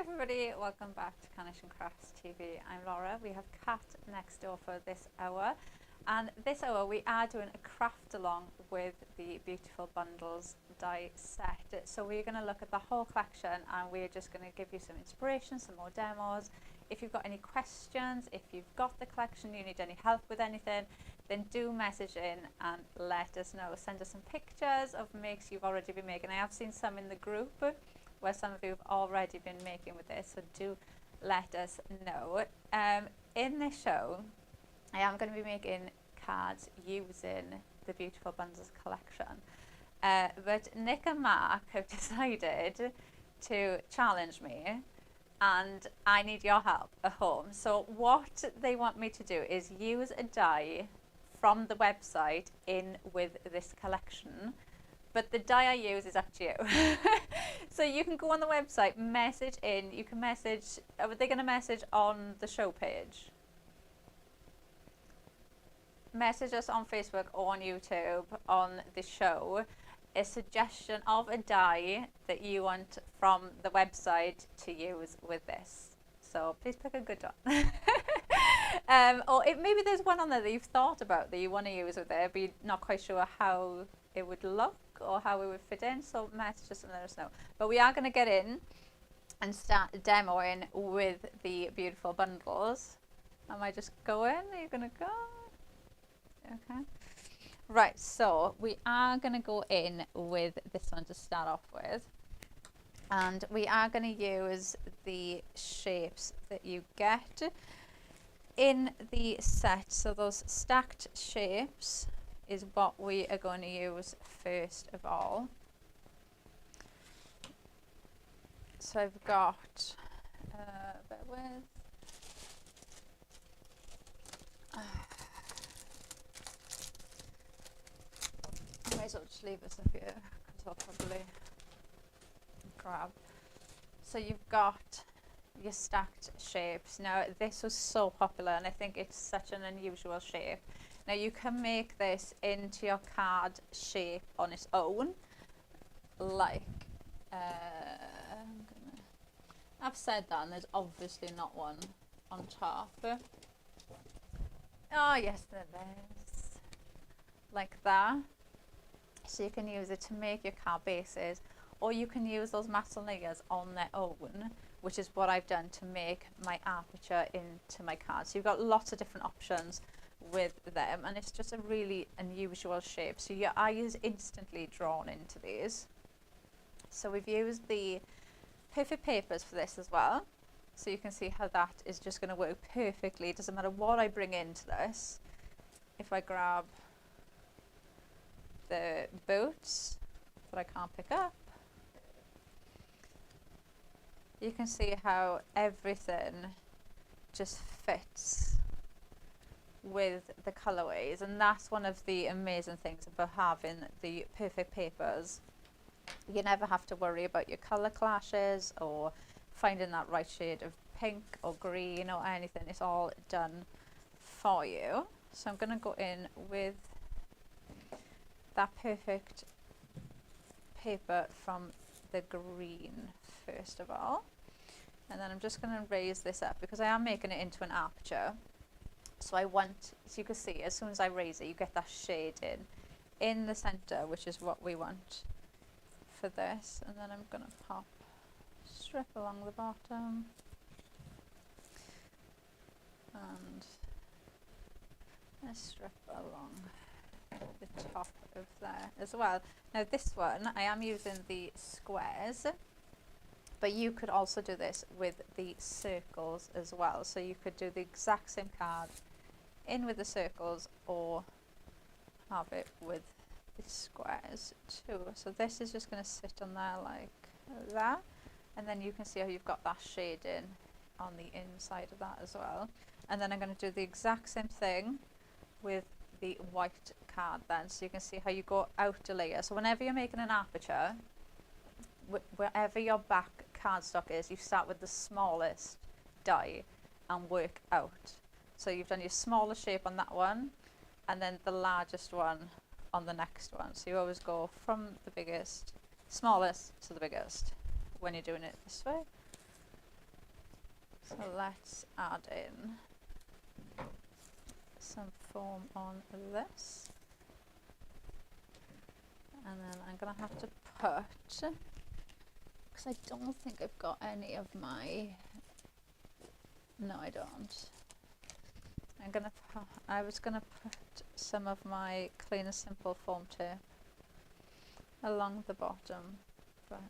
everybody, welcome back to Carnation Crafts TV. I'm Laura. We have Kat next door for this hour, and this hour we are doing a craft along with the Beautiful Bundles die set. So we're going to look at the whole collection and we're just going to give you some inspiration, some more demos. If you've got any questions, if you've got the collection, you need any help with anything, then do message in and let us know. Send us some pictures of makes you've already been making. I have seen some in the group where some of you have already been making with this, so do let us know. In this show, I am going to be making cards using the Beautiful Bundles collection. But Nick and Mark have decided to challenge me, and I need your help at home. So what they want me to do is use a die from the website in with this collection, but the die I use is up to you. So you can go on the website, message in, you can message, are they going to message on the show page? Message us on Facebook or on YouTube on the show a suggestion of a die that you want from the website to use with this. So please pick a good one. Or maybe there's one on there that you've thought about that you want to use with it, but you're not quite sure how it would look or how it would fit in, so message us and let us know. But we are going to get in and start demoing with the Beautiful Bundles. Am I just going? Are you going to go? Okay. Right, so we are going to go in with this one to start off with. And we are going to use the shapes that you get in the set. So those stacked shapes is what we are going to use first of all. So I've got, bear with. I might as well just leave this up here because I'll probably grab. So you've got your stacked shapes. Now this was so popular and I think it's such an unusual shape. Now you can make this into your card shape on its own, like, I've said that and there's obviously not one on top. Oh yes, there is. Like that. So you can use it to make your card bases, or you can use those mastle layers on their own, which is what I've done to make my aperture into my card. So you've got lots of different options with them, and it's just a really unusual shape, so your eye is instantly drawn into these. So we've used the perfect papers for this as well, so you can see how that is just going to work perfectly. It doesn't matter what I bring into this. If I grab the boots that I can't pick up, you can see how everything just fits with the colorways, and that's one of the amazing things about having the perfect papers. You never have to worry about your color clashes or finding that right shade of pink or green or anything. It's all done for you. So I'm going to go in with that perfect paper from the green first of all, and then I'm just going to raise this up because I am making it into an aperture. So I want, as you can see, as soon as I raise it, you get that shade in the center, which is what we want for this. And then I'm going to pop strip along the bottom and a strip along the top of there as well. Now this one, I am using the squares, but you could also do this with the circles as well. So you could do the exact same card in with the circles or have it with the squares too. So this is just going to sit on there like that, and then you can see how you've got that shading on the inside of that as well. And then I'm going to do the exact same thing with the white card then, so you can see how you go out a layer. So whenever you're making an aperture, wherever your back cardstock is, you start with the smallest die and work out. So you've done your smallest shape on that one and then the largest one on the next one. So you always go from the biggest, smallest to the biggest when you're doing it this way. So let's add in some foam on this, and then I'm gonna have to put, because I don't think I've got any of my, no I don't. I was gonna put some of my Clean and Simple foam tape along the bottom, but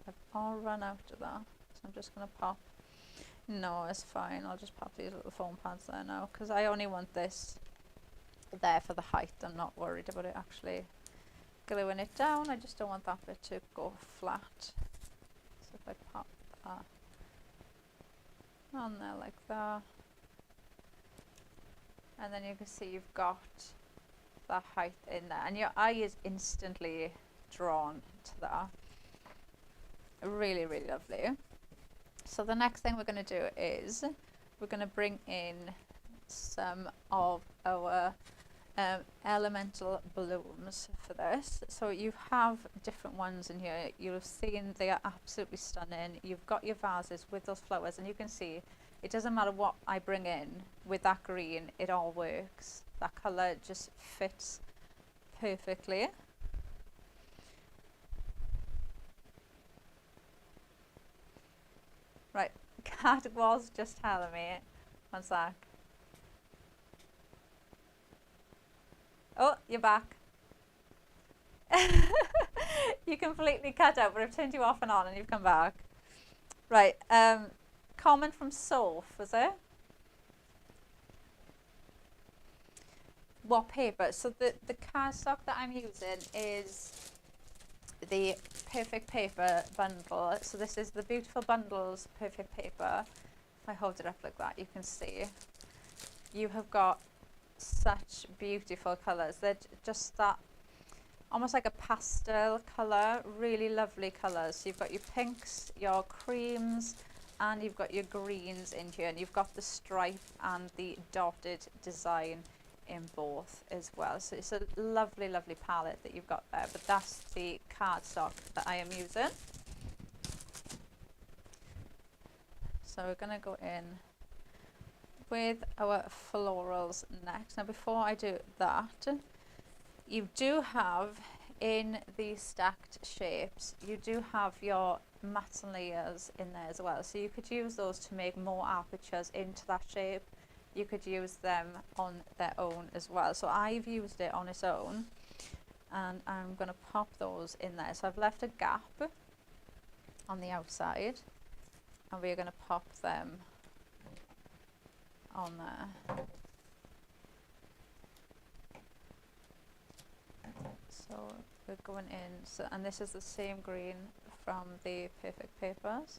I've all run out of that, so I'm just gonna pop. No, it's fine. I'll just pop these little foam pads there now, because I only want this there for the height. I'm not worried about it actually gluing it down. I just don't want that bit to go flat. So if I pop that on there like that, and then you can see you've got that height in there, and your eye is instantly drawn to that. Really, really lovely. So the next thing we're going to do is we're going to bring in some of our elemental blooms for this. So you have different ones in here. You'll have seen they are absolutely stunning. You've got your vases with those flowers, and you can see it doesn't matter what I bring in with that green, it all works. That colour just fits perfectly. Right, Kat was just telling me, one sec. Oh, you're back. You completely cut out, but I've turned you off and on and you've come back. Right, comment from Soph, was it? What paper? So the cardstock that I'm using is the Perfect Paper bundle. So this is the Beautiful Bundles Perfect Paper. If I hold it up like that, you can see you have got such beautiful colours. They're just that almost like a pastel colour, really lovely colours. So you've got your pinks, your creams, and you've got your greens in here, and you've got the stripe and the dotted design in both as well. So it's a lovely, lovely palette that you've got there, but that's the cardstock that I am using. So we're going to go in with our florals next. Now before I do that, you do have in these stacked shapes, you do have your mats and layers in there as well. So you could use those to make more apertures into that shape. You could use them on their own as well. So I've used it on its own, and I'm going to pop those in there. So I've left a gap on the outside, and we're going to pop them on there. So we're going in, so, and this is the same green from the Perfect Papers.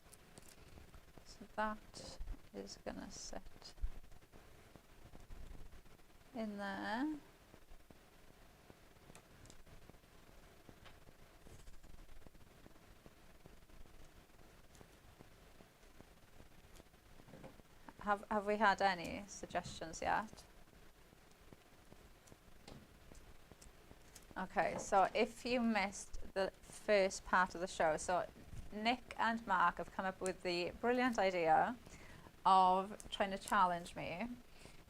So that is going to sit in there. Have we had any suggestions yet? Okay, so if you missed the first part of the show, so Nick and Mark have come up with the brilliant idea of trying to challenge me.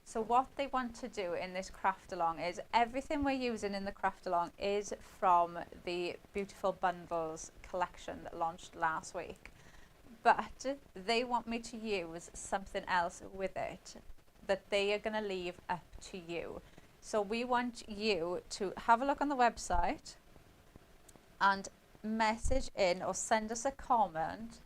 So what they want to do in this craft along is everything we're using in the craft along is from the Beautiful Bundles collection that launched last week. But they want me to use something else with it that they are going to leave up to you. So we want you to have a look on the website and message in or send us a comment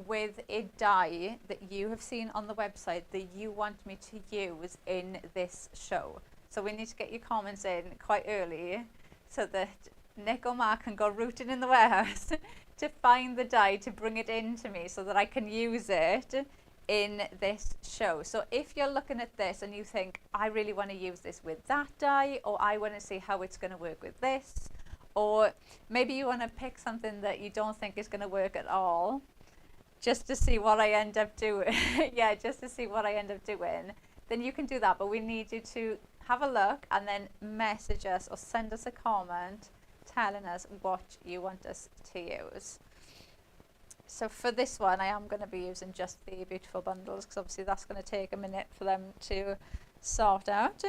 with a die that you have seen on the website that you want me to use in this show. So we need to get your comments in quite early so that Nick or Mark can go rooting in the warehouse to find the die to bring it in to me so that I can use it in this show. So if you're looking at this and you think, I really want to use this with that die, or I want to see how it's going to work with this, or maybe you want to pick something that you don't think is going to work at all, just to see what I end up doing. Yeah, just to see what I end up doing, then you can do that. But we need you to have a look and then message us or send us a comment telling us what you want us to use. So for this one, I am going to be using just the beautiful bundles because obviously that's going to take a minute for them to sort out.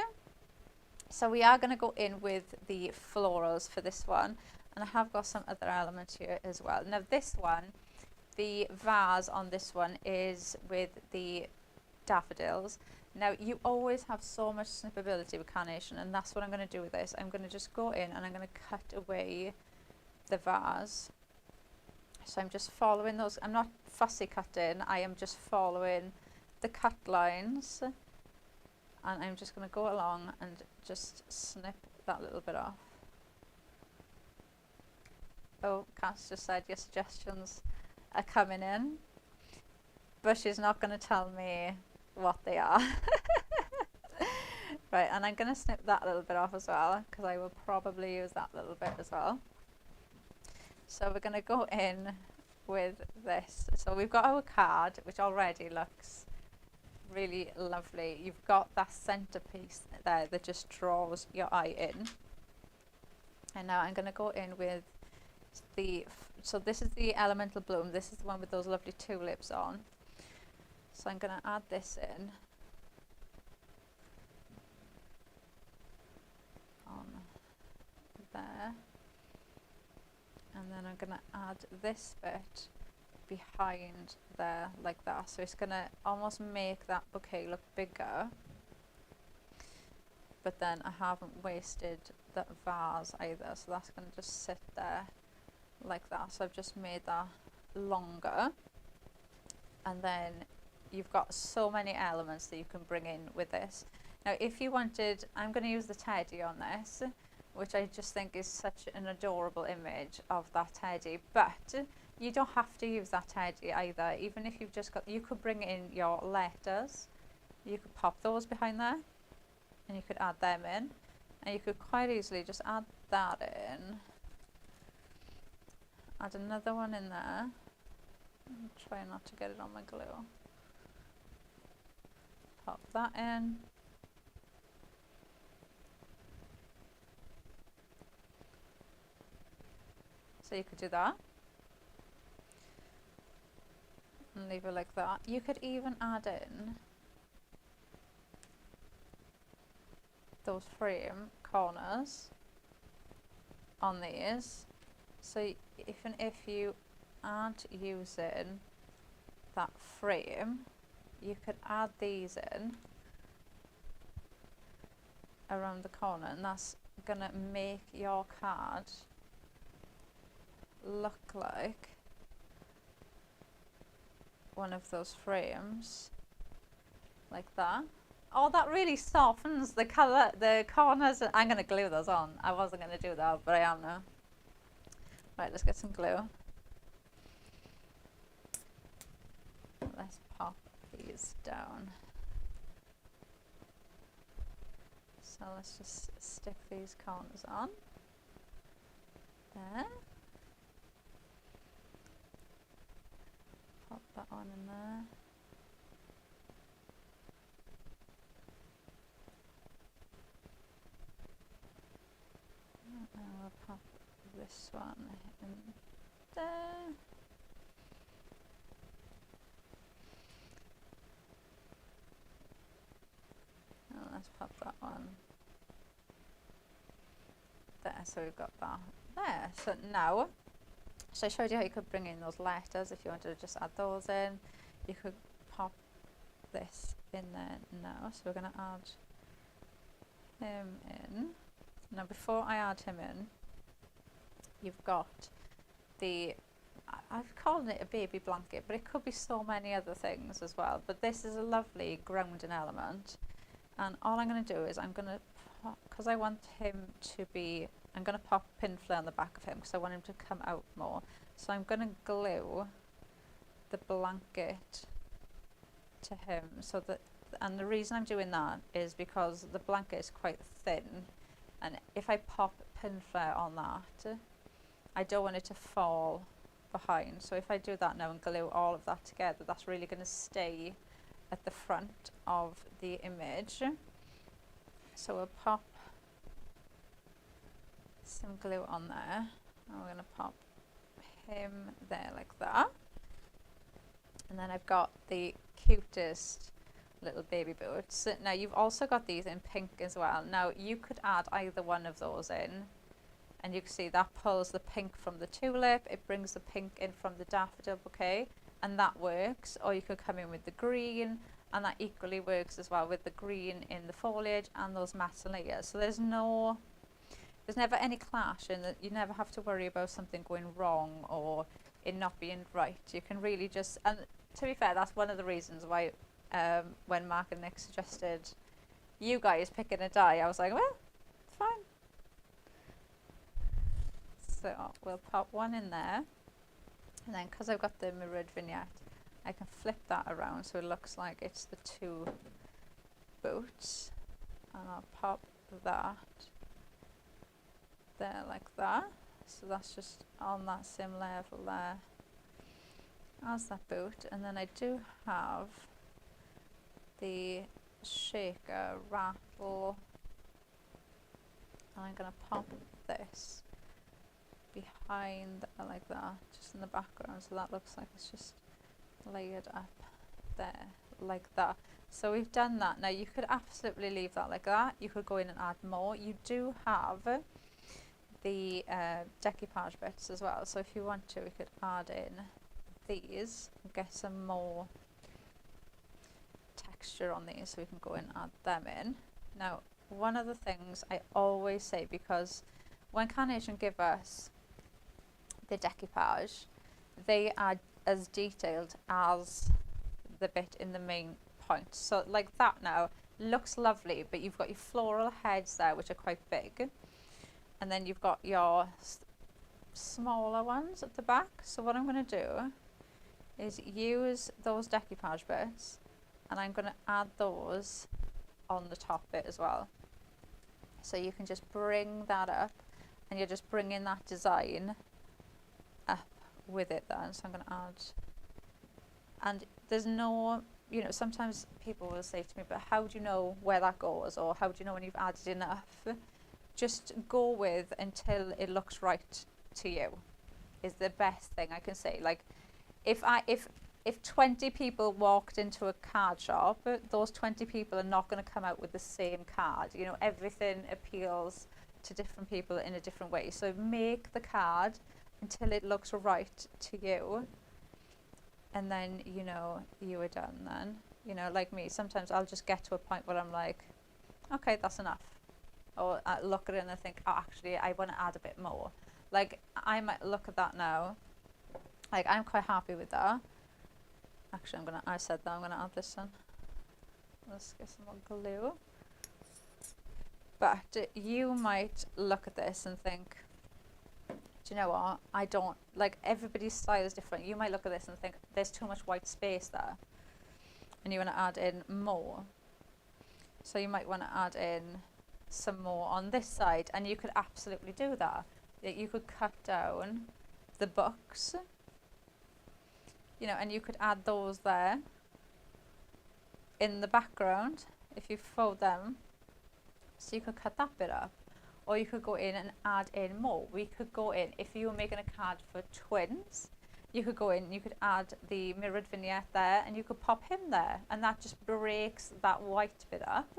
So we are going to go in with the florals for this one, and I have got some other elements here as well. Now this one, the vase on this one is with the daffodils. Now you always have so much snippability with carnation, and that's what I'm going to do with this. I'm going to just go in and I'm going to cut away the vase. So I'm just following those. I'm not fussy cutting, I am just following the cut lines, and I'm just going to go along and just snip that little bit off. Oh, Cass just said your suggestions are coming in, but she's not going to tell me what they are. Right, and I'm going to snip that little bit off as well, because I will probably use that little bit as well. So we're going to go in with this. So we've got our card, which already looks really lovely. You've got that centerpiece there that just draws your eye in. And now I'm going to go in with the, so this is the elemental bloom. This is the one with those lovely tulips on. So I'm going to add this in. On there. And then I'm going to add this bit behind there like that. So it's going to almost make that bouquet look bigger. But then I haven't wasted that vase either. So that's going to just sit there like that. So I've just made that longer. And then you've got so many elements that you can bring in with this. Now if you wanted, I'm going to use the teddy on this, which I just think is such an adorable image of that teddy, but you don't have to use that teddy either. Even if you've just got, you could bring in your letters, you could pop those behind there, and you could add them in, and you could quite easily just add that in, add another one in there, and try not to get it on my glue, pop that in. So you could do that and leave it like that. You could even add in those frame corners on these. So even if you aren't using that frame, you could add these in around the corner, and that's gonna make your card look like one of those frames like that. Oh, that really softens the colour, the corners. I'm going to glue those on. I wasn't going to do that, but I am now. Right, let's get some glue. Let's pop these down. So let's just stick these corners on. There. Pop that one in there. And we'll pop this one in there. And let's pop that one there. So we've got that there. So now, so I showed you how you could bring in those letters if you wanted to just add those in. You could pop this in there now. So we're going to add him in. Now before I add him in, you've got the, I've called it a baby blanket, but it could be so many other things as well. But this is a lovely grounding element. And all I'm going to do is I'm going to, because I want him to be, I'm going to pop pin flare on the back of him because I want him to come out more. So I'm going to glue the blanket to him so that, and the reason I'm doing that is because the blanket is quite thin, and if I pop pin flare on that, I don't want it to fall behind. So if I do that now and glue all of that together, that's really going to stay at the front of the image. So we'll pop some glue on there, and we're going to pop him there like that. And then I've got the cutest little baby boots. Now you've also got these in pink as well. Now you could add either one of those in, and you can see that pulls the pink from the tulip, it brings the pink in from the daffodil bouquet, and that works. Or you could come in with the green, and that equally works as well with the green in the foliage and those mataleas. So there's never any clash, and you never have to worry about something going wrong or it not being right. You can really just, and to be fair, that's one of the reasons why when Mark and Nick suggested you guys picking a die, I was like, well, it's fine. So we'll pop one in there, and then because I've got the mirrored vignette, I can flip that around so it looks like it's the two boots, and I'll pop that there like that. So that's just on that same level there as that boot. And then I do have the shaker rattle, and I'm going to pop this behind like that, just in the background, so that looks like it's just layered up there like that. So we've done that. Now you could absolutely leave that like that. You could go in and add more. You do have the decoupage bits as well, so if you want to, we could add in these and get some more texture on these, so we can go in and add them in. Now one of the things I always say, because when Carnation give us the decoupage, they are as detailed as the bit in the main point. So like that now looks lovely, but you've got your floral heads there which are quite big, and then you've got your smaller ones at the back. So what I'm going to do is use those decoupage bits, and I'm going to add those on the top bit as well. So you can just bring that up, and you're just bringing that design up with it then. So I'm going to add, and there's no, you know, sometimes people will say to me, but how do you know where that goes, or how do you know when you've added enough? Just go with until it looks right to you is the best thing I can say. Like if 20 people walked into a card shop, those 20 people are not going to come out with the same card. You know, everything appeals to different people in a different way. So make the card until it looks right to you, and then, you know, you are done then. You know, like me, sometimes I'll just get to a point where I'm like, okay, that's enough. Or I look at it and I think, oh, actually, I want to add a bit more. Like, I might look at that now. Like, I'm quite happy with that. Actually, I said that I'm going to add this one. Let's get some more glue. But you might look at this and think, do you know what? I don't, like, everybody's style is different. You might look at this and think, there's too much white space there, and you want to add in more. So you might want to add in some more on this side, and you could absolutely do that. You could cut down the books, you know, and you could add those there in the background if you fold them. So you could cut that bit up, or you could go in and add in more. We could go in, if you were making a card for twins, you could go in, you could add the mirrored vignette there, and you could pop him there, and that just breaks that white bit up.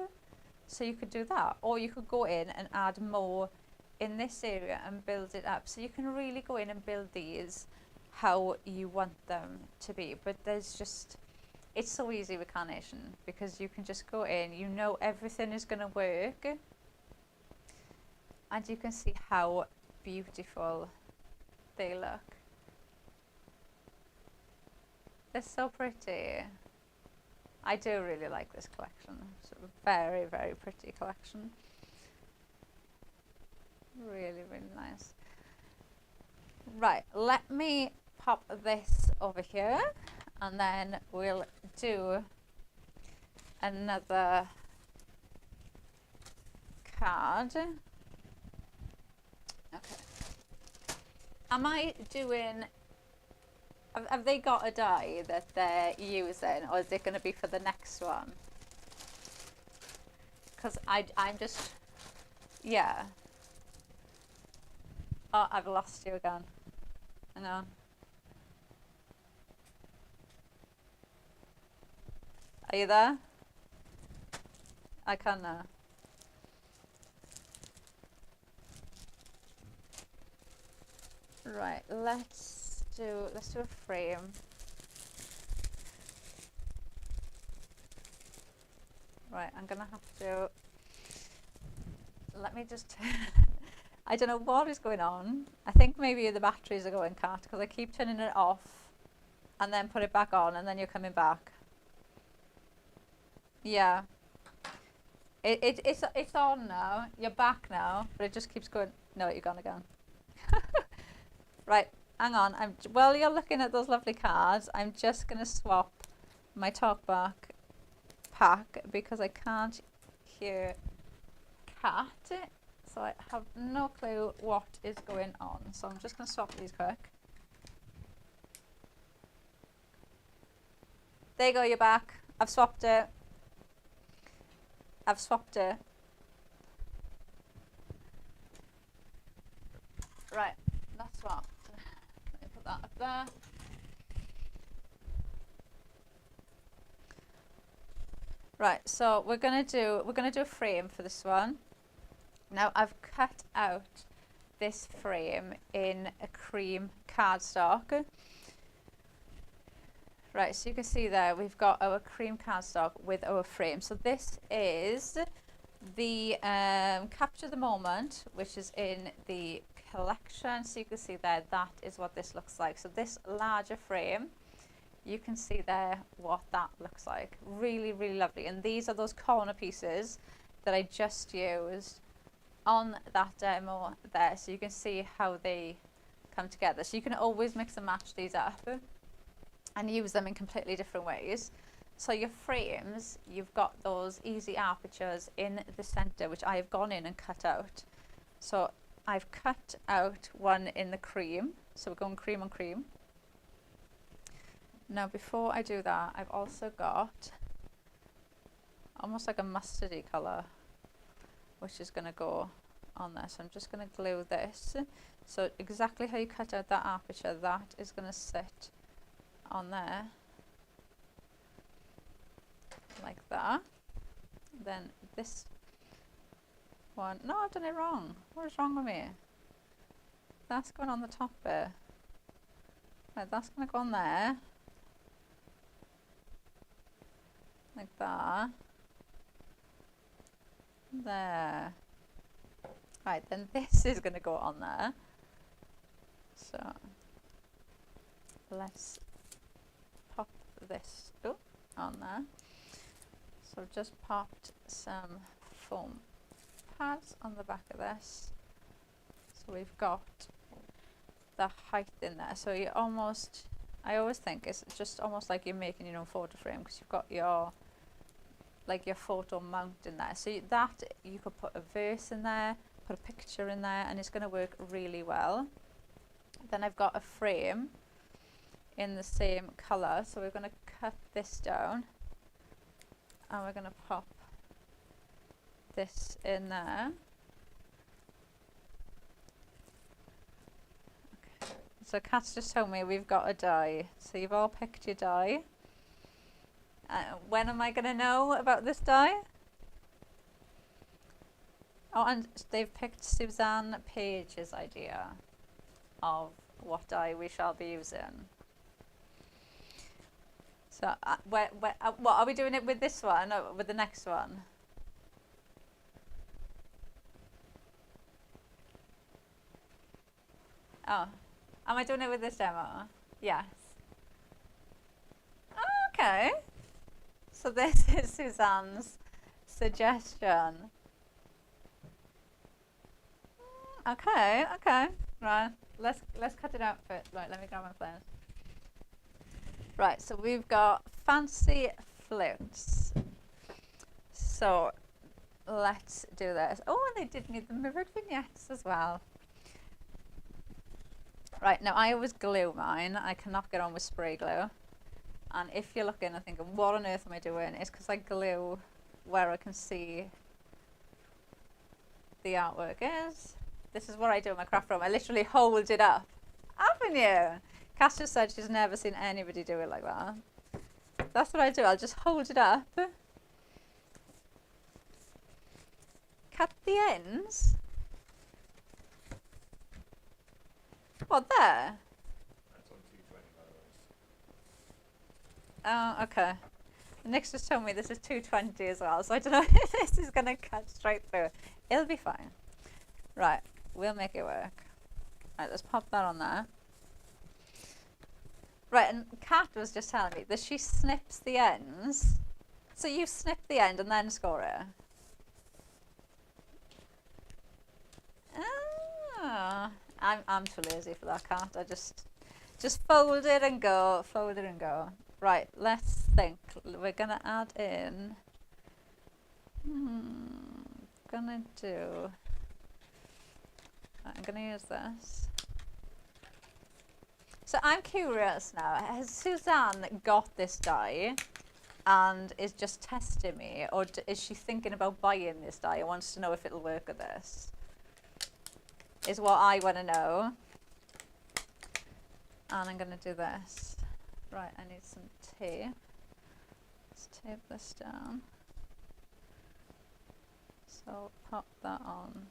So you could do that, or you could go in and add more in this area and build it up. So you can really go in and build these how you want them to be. But there's just, it's so easy with Carnation, because you can just go in, you know everything is going to work, and you can see how beautiful they look. They're so pretty. I do really like this collection. It's a very, very pretty collection. Really, really nice. Right, let me pop this over here, and then we'll do another card. Okay. Am I doing, have they got a die that they're using, or is it going to be for the next one? Because I'm just, yeah. Oh, I've lost you again. Hang on. Are you there? I can now. Right, let's do a frame. Right, I'm gonna have to, let me just, I don't know what is going on. I think maybe the batteries are going cut because I keep turning it off and then put it back on and then you're coming back. Yeah. It's on now. You're back now, but it just keeps going. No, you're gone again. Right, hang on. While you're looking at those lovely cards, I'm just going to swap my talkback pack because I can't hear Cat. So I have no clue what is going on. So I'm just going to swap these quick. There you go, you're back. I've swapped it. I've swapped it. Right, that's swapped. Let me put that up there. Right, so we're gonna do a frame for this one. Now I've cut out this frame in a cream cardstock. Right, so you can see there we've got our cream cardstock with our frame. So this is the Capture the Moment, which is in the collection. So you can see there, that is what this looks like. So this larger frame, you can see there what that looks like. Really, really lovely. And these are those corner pieces that I just used on that demo there. So you can see how they come together. So you can always mix and match these up and use them in completely different ways. So your frames, you've got those easy apertures in the center, which I have gone in and cut out. So I've cut out one in the cream. So we're going cream on cream. Now before I do that, I've also got almost like a mustardy color, which is going to go on there. So I'm just going to glue this. So exactly how you cut out that aperture, that is going to sit on there like that. Then this one, no, I've done it wrong. What is wrong with me? That's going on the top bit. Right, that's going to go on there like that. There. Right, then this is going to go on there. So let's pop this on there. So I've just popped some foam pads on the back of this. So we've got the height in there. So you almost, I always think it's just almost like you're making your own photo frame because you've got your, like your photo mount in there. So that you could put a verse in there, put a picture in there, and it's going to work really well. Then I've got a frame in the same color, so we're going to cut this down and we're going to pop this in there. Okay. So Kat's just told me we've got a die, so you've all picked your die. When am I going to know about this die? Oh, and they've picked Suzanne Page's idea of what die we shall be using. So, what are we doing it with this one or with the next one? Oh, am I doing it with this demo? Yes. Oh, okay. So this is Suzanne's suggestion. Okay, okay. Right, let's cut it out first. Right, let me grab my pliers. Right, so we've got fancy floats. So let's do this. Oh, and they did need the mirrored vignettes as well. Right, now I always glue mine. I cannot get on with spray glue. And if you're looking and thinking, what on earth am I doing? It's because I glue where I can see the artwork is. This is what I do in my craft room. I literally hold it up. Haven't you? Cass just said she's never seen anybody do it like that. That's what I do. I'll just hold it up, cut the ends. What, there? That's on 220 by the way. Oh, okay. Nick's just told me this is 220 as well, so I don't know if this is going to cut straight through. It'll be fine. Right, we'll make it work. Right, let's pop that on there. Right, and Kat was just telling me that she snips the ends. So you snip the end and then score it? Ah, I'm too lazy for that, Kat. I just fold it and go, fold it and go. Right, let's think. We're gonna add in. I'm gonna use this. So I'm curious now. Has Suzanne got this die and is just testing me, or is she thinking about buying this die and wants to know if it'll work with this? Is what I want to know. And I'm gonna do this. Right, I need some tape. Let's tape this down. So pop that on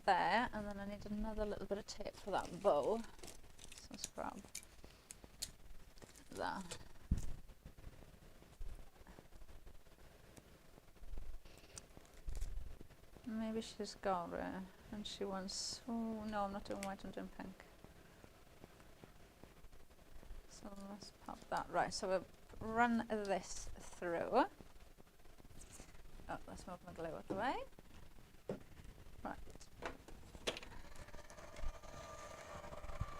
there, and then I need another little bit of tape for that bow. So let's grab that. Maybe she's got it, and she wants, oh no, I'm not doing white, I'm doing pink. So let's pop that. Right, so we'll run this through. Oh, let's move my glue out of the way. Right.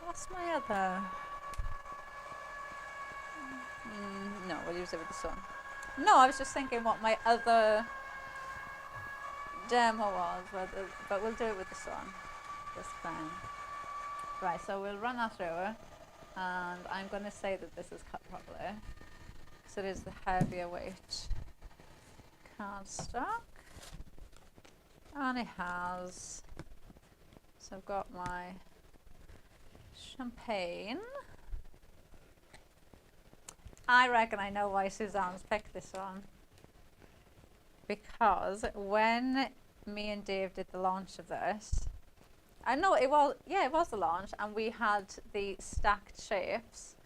What's my other? No, we'll use it with the sun. No, I was just thinking what my other demo was, but we'll do it with the sun. Just fine. Right, so we'll run that through. And I'm going to say that this is cut properly, because it is the heavier weight cardstock, and it has. So I've got my champagne. I reckon I know why Suzanne's picked this one, because when me and Dave did the launch of this, I know it was, yeah, it was the launch, and we had the stacked shapes.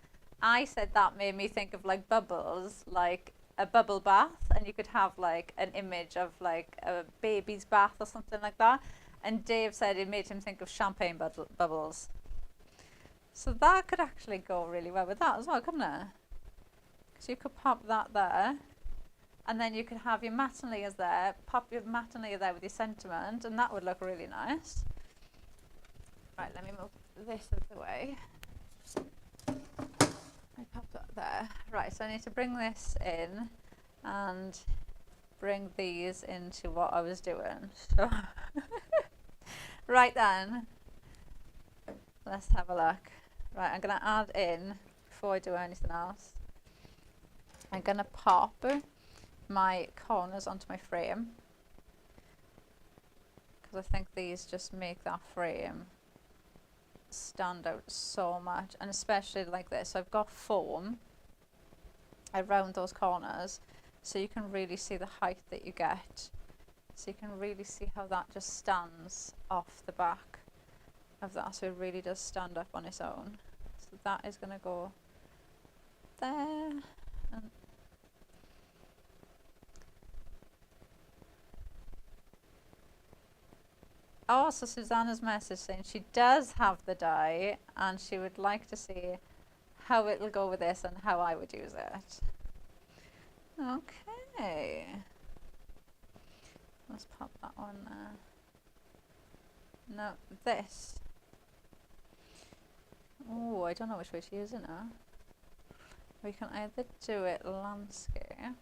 I said that made me think of like bubbles, like a bubble bath, and you could have like an image of like a baby's bath or something like that. And Dave said it made him think of champagne bubbles. So that could actually go really well with that as well, couldn't it? So you could pop that there, and then you could have your matte layers there, pop your matte layer there with your sentiment, and that would look really nice. Right, let me move this out of the way. I pop that there. Right, so I need to bring this in and bring these into what I was doing. So right then, let's have a look. Right, I'm going to add in, before I do anything else, I'm going to pop my corners onto my frame, because I think these just make that frame stand out so much, and especially like this. So I've got foam around those corners, so you can really see the height that you get. So you can really see how that just stands off the back of that, so it really does stand up on its own. So that is going to go there, and oh, so Susanna's message saying she does have the die and she would like to see how it will go with this and how I would use it. Okay. Let's pop that on there. No, this. Oh, I don't know which way to use it now. We can either do it landscape.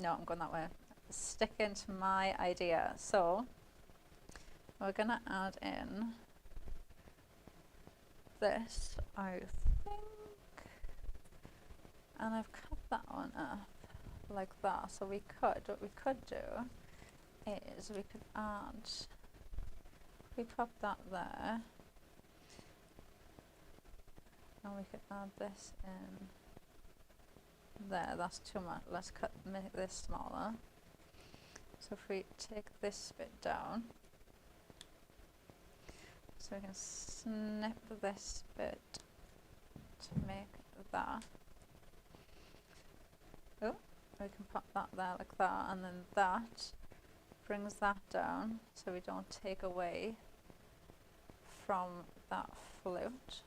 No, I'm going that way. Sticking to my idea. So we're going to add in this, I think, and I've cut that one up like that. So what we could do is we could add, we pop that there, And we could add this in there. That's too much. Let's make this smaller. So if we take this bit down, so we can snip this bit to make that. Oh, we can pop that there like that, and then that brings that down so we don't take away from that flute.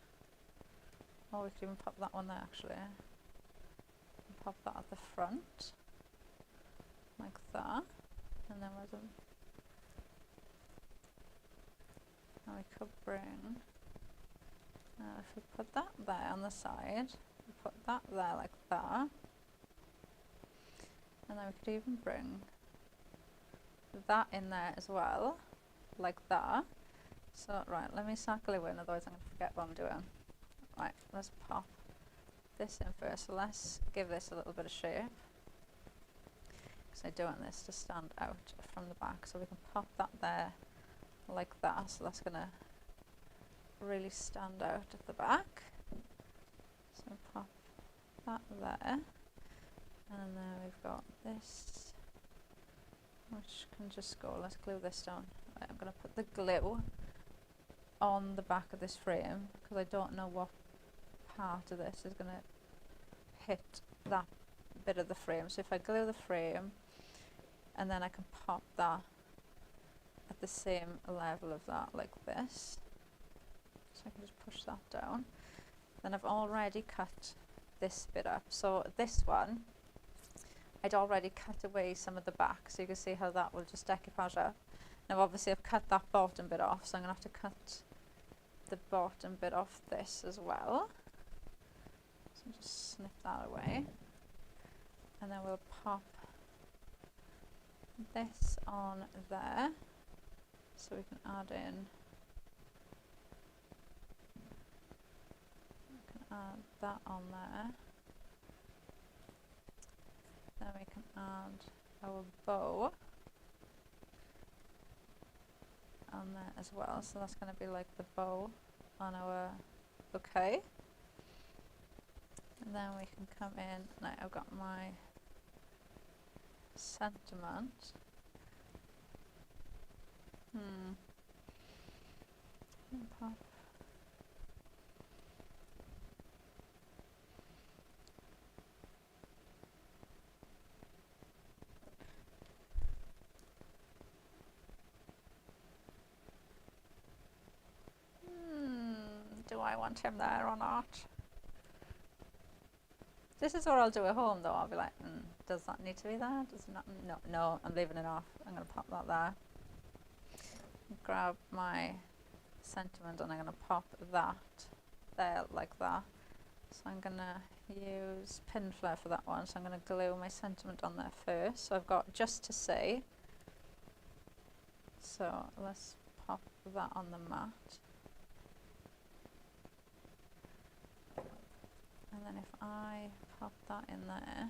Or we could even pop that one there actually. And pop that at the front, like that. And then where's them? And we could bring, if we put that there on the side, we put that there like that. And then we could even bring that in there as well, like that. So, right, let me start gluing, otherwise I'm going to forget what I'm doing. Right, let's pop this in first. So let's give this a little bit of shape, because I don't want this to stand out from the back. So we can pop that there like that. So that's going to really stand out at the back. So pop that there. And then we've got this, which can just go. Let's glue this down. Right, I'm going to put the glue on the back of this frame, because I don't know what part of this is going to hit that bit of the frame. So if I glue the frame, and then I can pop that at the same level of that, like this. So I can just push that down. Then I've already cut this bit up. So this one, I'd already cut away some of the back, so you can see how that will just decoupage up. Now obviously I've cut that bottom bit off, so I'm going to have to cut the bottom bit off this as well. So just snip that away. And then we'll pop this on there, so we can add in, we can add that on there. Then we can add our bow on there as well. So that's going to be like the bow on our bouquet. And then we can come in. Now I've got my sentiment. Pop. Do I want him there or not? This is what I'll do at home though. I'll be like, does that need to be there? Does it not? No, I'm leaving it off. I'm going to pop that there. Grab my sentiment and I'm going to pop that there like that. So I'm going to use pin flare for that one. So I'm going to glue my sentiment on there first. So I've got just to say. So let's pop that on the mat. And then if I pop that in there,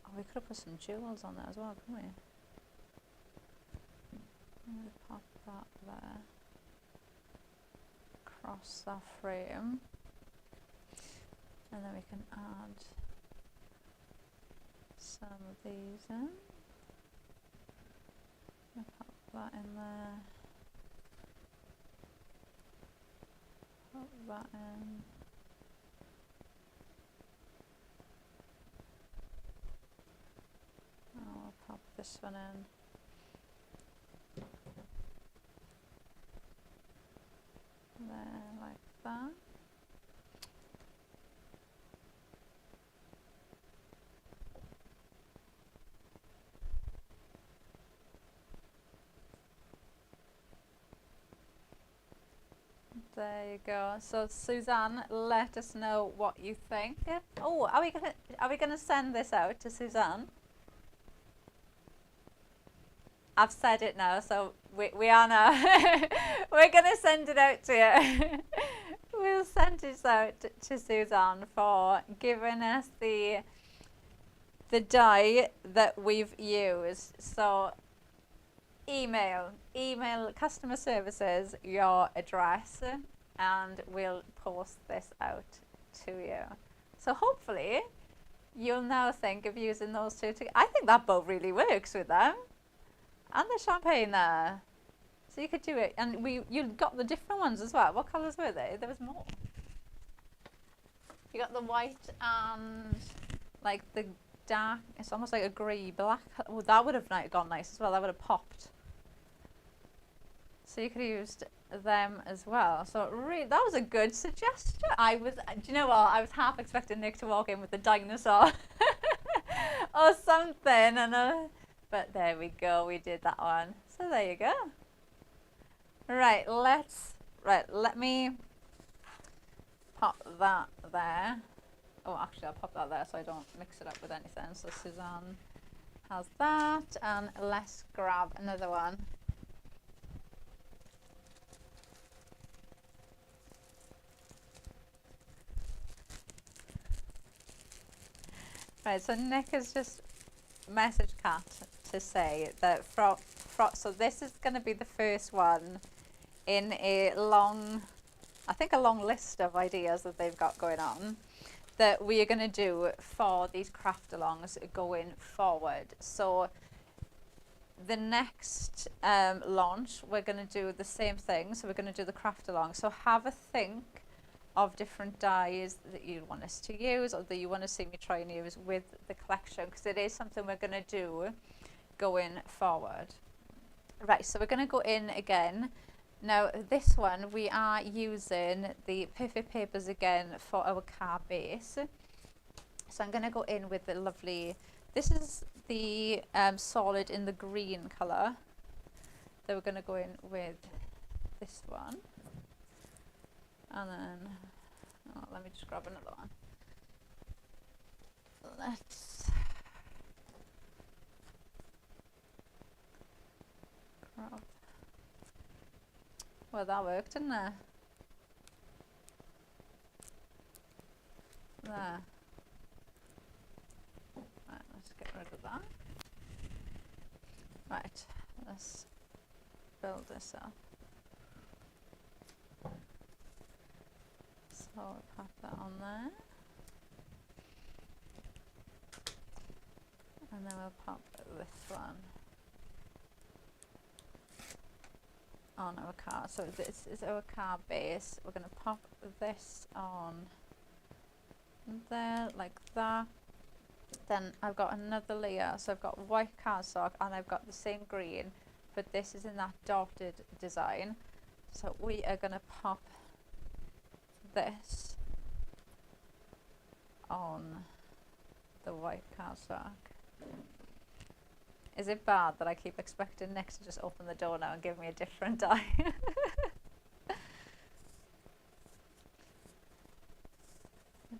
oh, we could have put some jewels on there as well, couldn't we? And we pop that there, across that frame, and then we can add some of these in. We'll pop that in there, pop that in. I'll pop this one in. There, like that. There you go. So Suzanne, let us know what you think. Oh, are we gonna send this out to Suzanne? I've said it now, so we are now. We're going to send it out to you. We'll send it out to Suzanne for giving us the die that we've used. So email customer services your address, and we'll post this out to you. So hopefully you'll now think of using those two together. I think that bow really works with them. And the champagne there. So you could do it. And you got the different ones as well. What colours were they? There was more. You got the white and like the dark, it's almost like a grey black. Well, that would have gone nice as well. That would have popped. So you could have used them as well. So really, that was a good suggestion. Do you know what? I was half expecting Nick to walk in with the dinosaur or something, but there we go. We did that one. So there you go. Right, let me pop that there. Oh, actually, I'll pop that there so I don't mix it up with anything. So Suzanne has that, and let's grab another one. Right, so Nick has just messaged Kat to say that so this is going to be the first one in a long list of ideas that they've got going on that we are going to do for these craft alongs going forward. So the next launch, we're going to do the same thing. So we're going to do the craft along. So have a think of different dyes that you want us to use or that you want to see me try and use with the collection, because it is something we're going to do going forward. Right, so we're going to go in again. Now this one we are using the Perfect Papers again for our car base. So I'm going to go in with the lovely, this is the solid in the green colour. Then we're going to go in with this one. And then, let me just grab another one. Let's grab, well, that worked, didn't it? There. Right, let's get rid of that. Right, let's build this up. So I'll pop that on there. And then we'll pop this one on our car. So this is our car base. We're going to pop this on there like that. Then I've got another layer. So I've got white cardstock and I've got the same green, but this is in that dotted design. So we are going to pop this on the white cardstock. Is it bad that I keep expecting Nick to just open the door now and give me a different dye?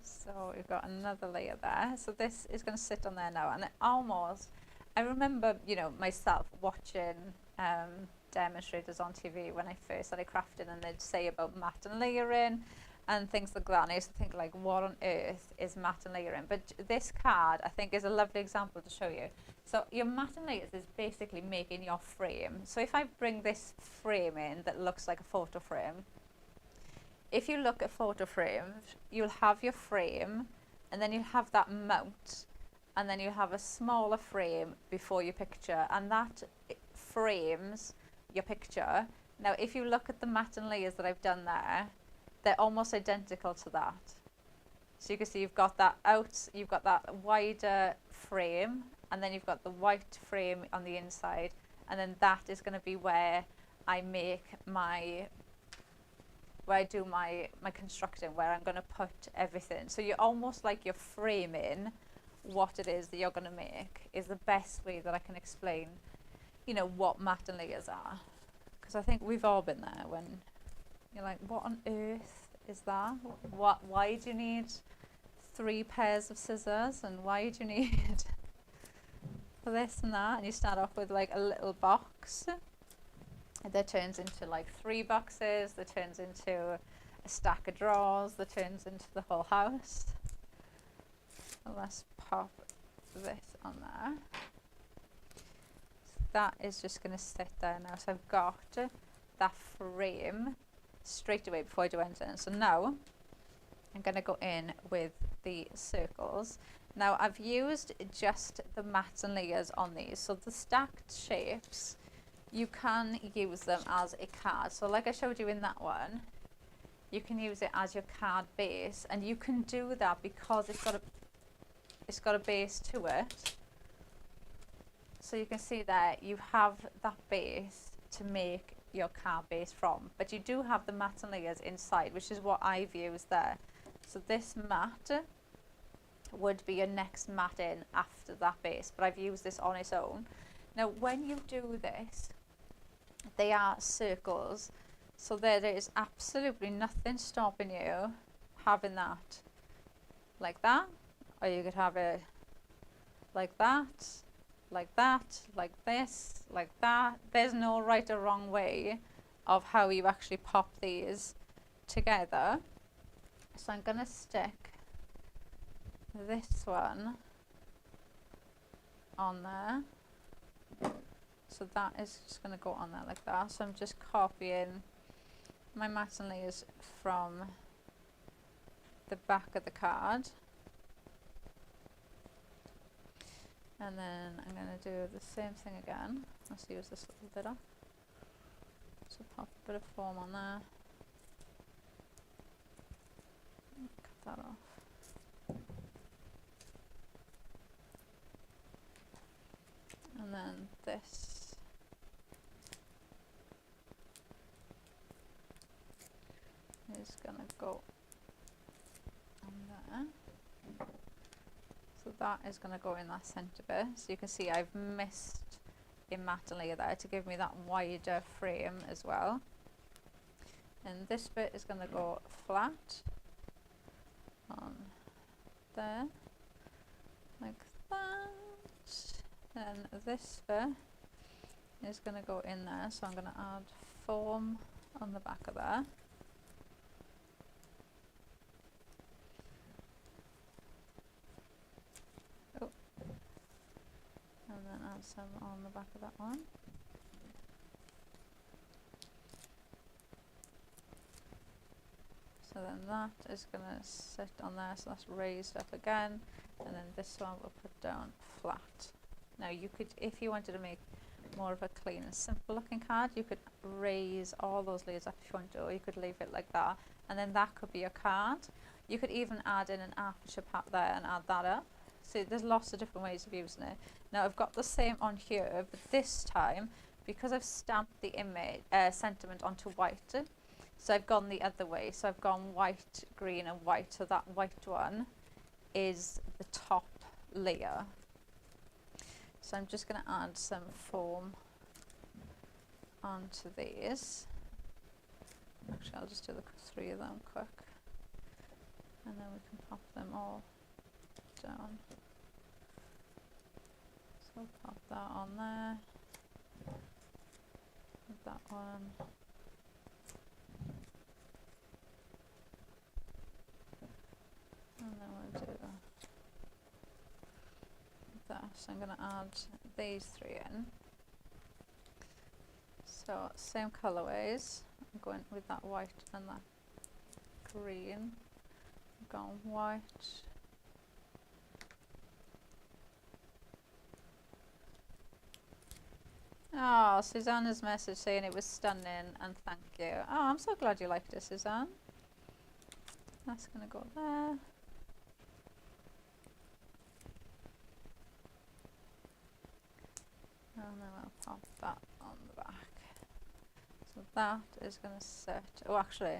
So we've got another layer there. So this is going to sit on there now, and I remember, myself watching demonstrators on TV when I first started crafting, and they'd say about matte and layering and things like that, and I used to think, like, what on earth is matte and layering? But this card, I think, is a lovely example to show you. So your matte and layers is basically making your frame. So if I bring this frame in that looks like a photo frame, if you look at photo frames, you'll have your frame, and then you'll have that mount, and then you have a smaller frame before your picture, and that frames your picture. Now if you look at the matte and layers that I've done there, they're almost identical to that. So you can see you've got that wider frame, and then you've got the white frame on the inside, and then that is going to be where I make where I do my constructing, where I'm going to put everything. So you're almost like you're framing what it is that you're going to make, is the best way that I can explain, what matte and layers are. Because I think we've all been there when you're like, what on earth is that? Why do you need 3 pairs of scissors, and why do you need for this and that? And you start off with like a little box that turns into like 3 boxes, that turns into a stack of drawers, that turns into the whole house. So let's pop this on there. So that is just going to sit there now. So I've got that frame. straight away before I do anything. So now I'm going to go in with the circles. Now I've used just the mats and layers on these. So the stacked shapes, you can use them as a card. So like I showed you in that one, you can use it as your card base, and you can do that because it's got a base to it. So you can see there you have that base to make your card base from, but you do have the mats and layers inside, which is what I've used there. So this mat would be your next mat in after that base, but I've used this on its own. Now when you do this, they are circles, so there is absolutely nothing stopping you having that like that, or you could have it like that, like that, like this, like that. There's no right or wrong way of how you actually pop these together. So I'm going to stick this one on there. So that is just going to go on there like that. So I'm just copying my mats and layers from the back of the card. And then I'm going to do the same thing again. Let's use this little bit off. So pop a bit of foam on there. Cut that off. And then this. Is going to go on there. So that is going to go in that centre bit. So you can see I've missed a mat and layer there to give me that wider frame as well. And this bit is going to go flat on there, like that. Then this bit is going to go in there, so I'm going to add foam on the back of there. And then add some on the back of that one. So then that is going to sit on there, so that's raised up again, and then this one we'll put down flat. Now you could, if you wanted to make more of a clean and simple looking card, you could raise all those layers up if you want to, or you could leave it like that, and then that could be your card. You could even add in an aperture part there and add that up. So there's lots of different ways of using it. Now I've got the same on here, but this time, because I've stamped the image sentiment onto white, so I've gone the other way. So I've gone white, green and white. So that white one is the top layer. So I'm just going to add some foam onto these. Actually, I'll just do the 3 of them quick. And then we can pop them all down. So I'll pop that on there. That one. And then we'll do that. So I'm going to add these 3 in. So same colourways. I'm going with that white and that green. I'm going white. Oh, Susanna's message saying it was stunning and thank you. Oh, I'm so glad you liked it, Suzanne. That's going to go there. And then I'll pop that on the back. So that is going to sit. Oh, actually,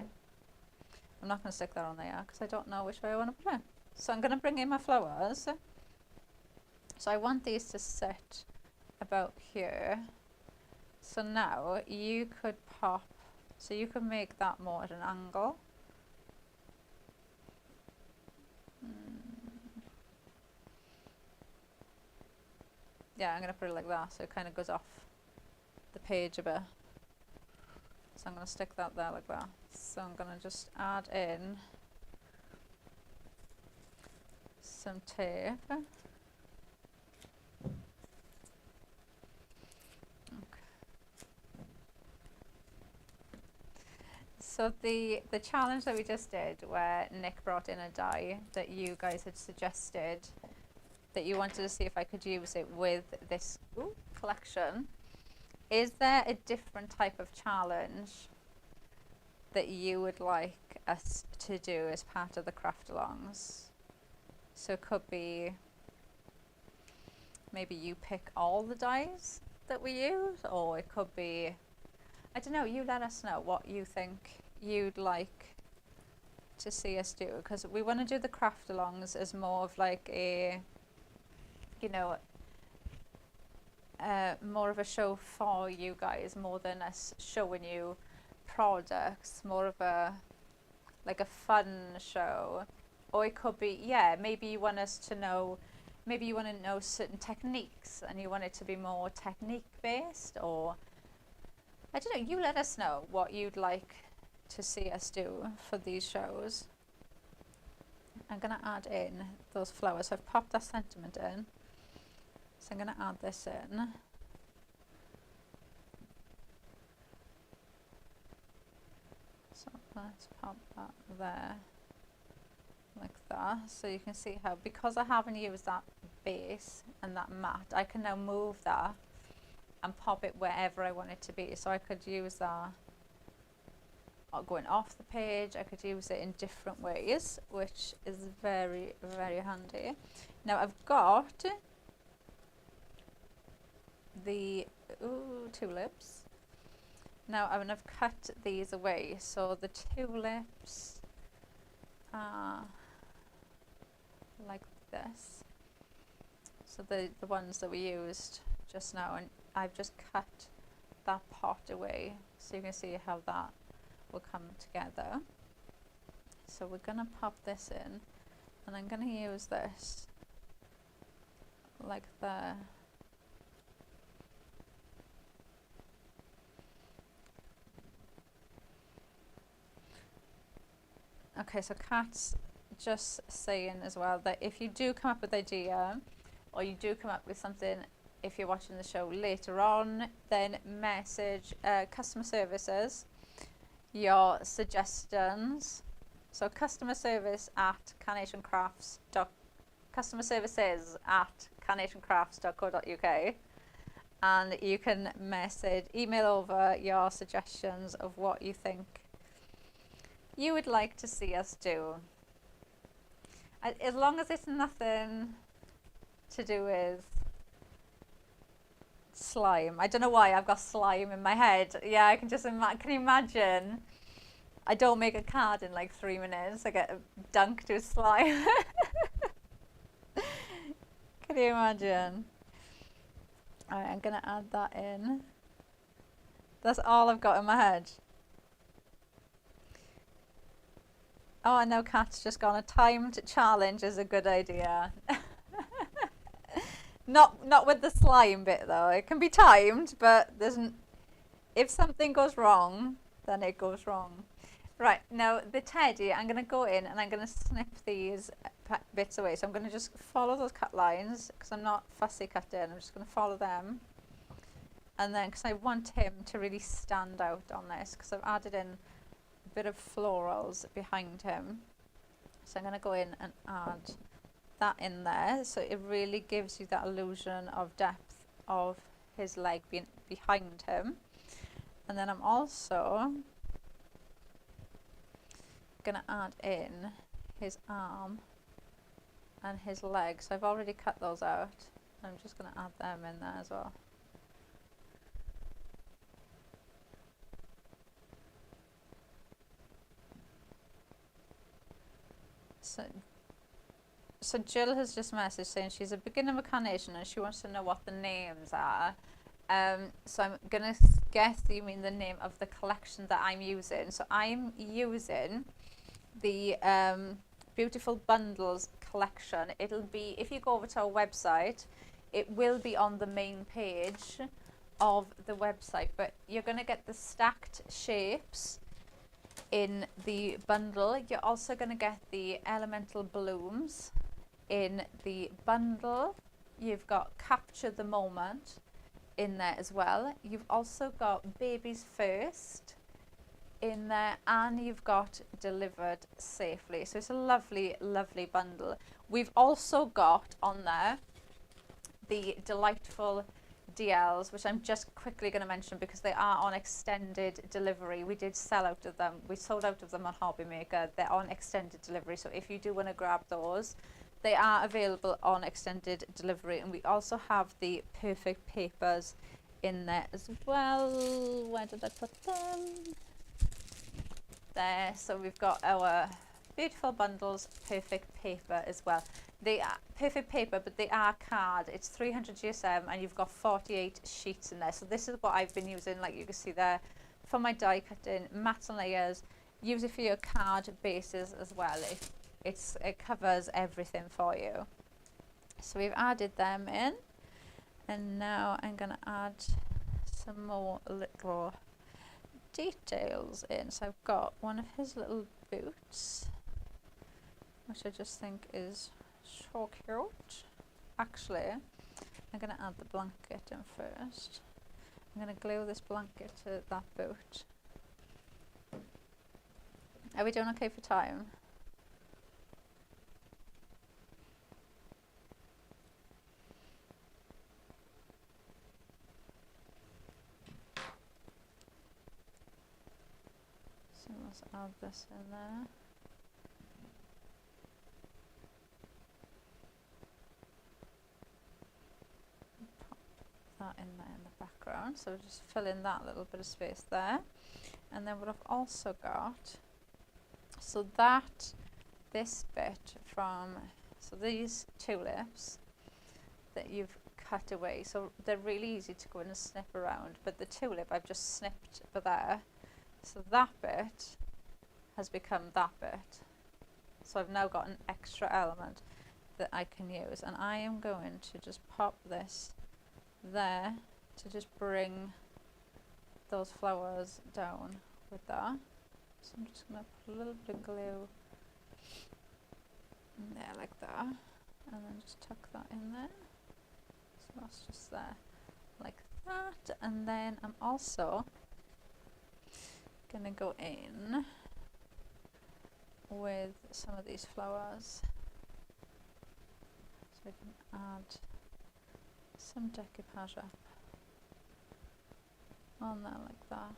I'm not going to stick that on there because I don't know which way I want to put it. So I'm going to bring in my flowers. So I want these to sit about here. So now you could pop, so you could make that more at an angle. Yeah, I'm going to put it like that so it kind of goes off the page a bit. So I'm going to stick that there like that. So I'm going to just add in some tape. So the challenge that we just did, where Nick brought in a die that you guys had suggested that you wanted to see if I could use it with this collection. Is there a different type of challenge that you would like us to do as part of the craft alongs? So it could be maybe you pick all the dies that we use, or it could be, I don't know, you let us know what you think you'd like to see us do, because we want to do the craft alongs as more of like a, you know, more of a show for you guys, more than us showing you products, more of a like a fun show. Or it could be, yeah, maybe you want us to know, maybe you want to know certain techniques and you want it to be more technique based, or I don't know, you let us know what you'd like to see us do for these shows. I'm going to add in those flowers. So I've popped that sentiment in. So I'm going to add this in. So let's pop that there, like that. So you can see how, because I haven't used that base and that mat, I can now move that and pop it wherever I want it to be. So I could use that going off the page, I could use it in different ways, which is very, very handy. Now I've got the tulips. Now I've cut these away, so the tulips are like this. So the ones that we used just now, and I've just cut that pot away, so you can see how that will come together. So we're going to pop this in, and I'm going to use this like there. Okay, so Kat's just saying as well that if you do come up with an idea, or you do come up with something, if you're watching the show later on, then message customer services your suggestions. So customer services at carnationcrafts.co.uk, and you can email over your suggestions of what you think you would like to see us do. As long as it's nothing to do with slime. I don't know why I've got slime in my head. Yeah, I can just can you imagine? I don't make a card in like 3 minutes. I get dunked with slime. Can you imagine? Alright, I'm gonna add that in. That's all I've got in my head. Oh, I know Kat's just gone. A timed challenge is a good idea. Not with the slime bit though. It can be timed, but if something goes wrong, then it goes wrong. Right, now the teddy, I'm going to go in and I'm going to snip these bits away. So I'm going to just follow those cut lines, because I'm not fussy cutting. I'm just going to follow them. And then, because I want him to really stand out on this, because I've added in a bit of florals behind him. So I'm going to go in and add that in there, so it really gives you that illusion of depth of his leg being behind him. And then I'm also gonna add in his arm and his leg. So I've already cut those out. I'm just gonna add them in there as well. So Jill has just messaged saying she's a beginner of carnation and she wants to know what the names are. So I'm going to guess you mean the name of the collection that I'm using. So I'm using the Beautiful Bundles collection. It'll be, if you go over to our website, it will be on the main page of the website, but you're going to get the stacked shapes in the bundle. You're also going to get the elemental blooms in the bundle. You've got Capture the Moment in there as well. You've also got Babies First in there, and you've got delivered safely. So it's a lovely, lovely bundle. We've also got on there the delightful DLs, which I'm just quickly going to mention because they are on extended delivery. We did sell out of them. We sold out of them on Hobby Maker. They're on extended delivery. So if you do want to grab those, they are available on extended delivery. And we also have the perfect papers in there as well. Where did I put them? There. So we've got our beautiful bundles, perfect paper as well. They are perfect paper, but they are card. It's 300 GSM and you've got 48 sheets in there. So this is what I've been using, like you can see there, for my die cutting, mats and layers. Use it for your card bases as well. It covers everything for you. So we've added them in, and now I'm going to add some more little details in. So I've got one of his little boots, which I just think is so cute. Actually, I'm going to add the blanket in first. I'm going to glue this blanket to that boot. Are we doing okay for time? So let's add this in there. That in there in the background, so just fill in that little bit of space there. And then what I've also got, so that this bit from, so these tulips that you've cut away, so they're really easy to go in and snip around, but the tulip I've just snipped for there, so that bit has become that bit. So I've now got an extra element that I can use, and I am going to just pop this there to just bring those flowers down with that. So I'm just going to put a little bit of glue in there like that, and then just tuck that in there. So that's just there like that. And then I'm also going to go in with some of these flowers, so I can add some decoupage up on there like that.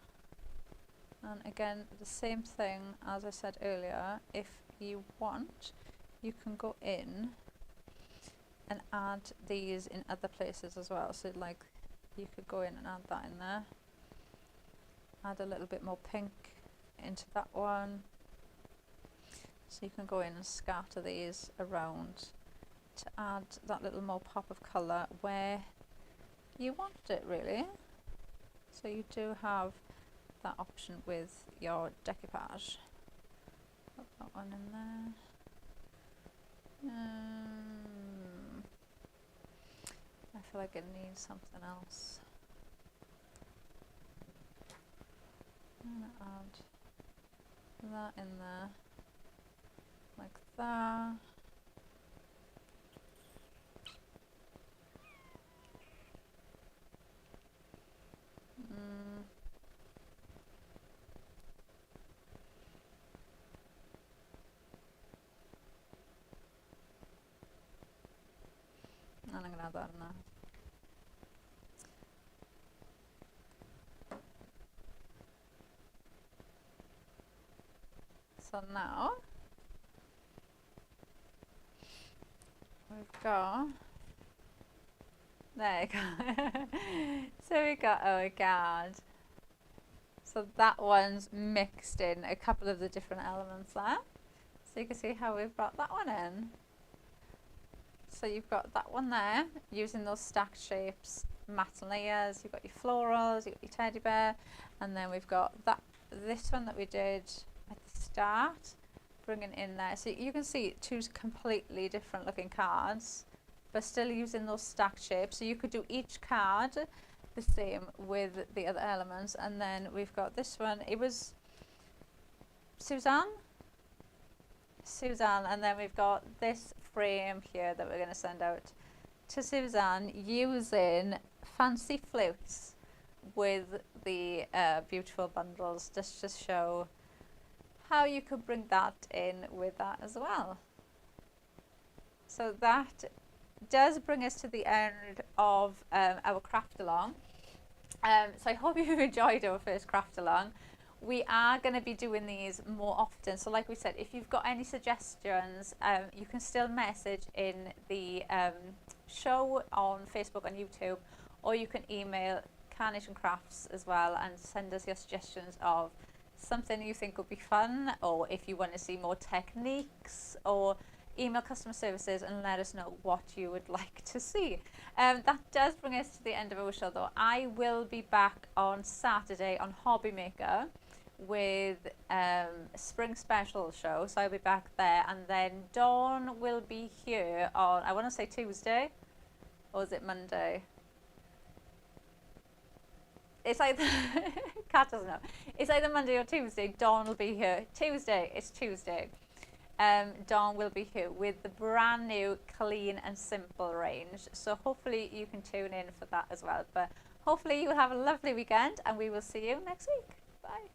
And again, the same thing as I said earlier, if you want, you can go in and add these in other places as well. So like you could go in and add that in there, add a little bit more pink into that one. So you can go in and scatter these around to add that little more pop of colour where you want it really. So you do have that option with your decoupage. Put that one in there. I feel like it needs something else. I'm going to add that in there like that. And I'm going to add that in there. So now we've got, there you go. So we got, oh god. So that one's mixed in a couple of the different elements there. So you can see how we've brought that one in. So you've got that one there, using those stacked shapes, mats and layers, you've got your florals, you've got your teddy bear, and then we've got this one that we did at the start, bringing in there. So you can see two completely different looking cards, but still using those stacked shapes. So you could do each card the same with the other elements. And then we've got this one, it was Suzanne, and then we've got this frame here that we're going to send out to Suzanne using fancy flutes with the beautiful bundles, just to show how you could bring that in with that as well. So that does bring us to the end of our craft along. So I hope you've enjoyed our first craft along. We are going to be doing these more often. So like we said, if you've got any suggestions, you can still message in the show on Facebook and YouTube, or you can email Carnation Crafts as well and send us your suggestions of something you think would be fun, or if you want to see more techniques, or email customer services and let us know what you would like to see. That does bring us to the end of our show though. I will be back on Saturday on Hobby Maker with a spring special show, so I'll be back there, and then Dawn will be here on, I want to say Tuesday, or is it Monday? It's either Kat doesn't know. It's either Monday or Tuesday. Dawn will be here. Tuesday. It's Tuesday. Dawn will be here with the brand new clean and simple range. So hopefully you can tune in for that as well. But hopefully you will have a lovely weekend, and we will see you next week. Bye.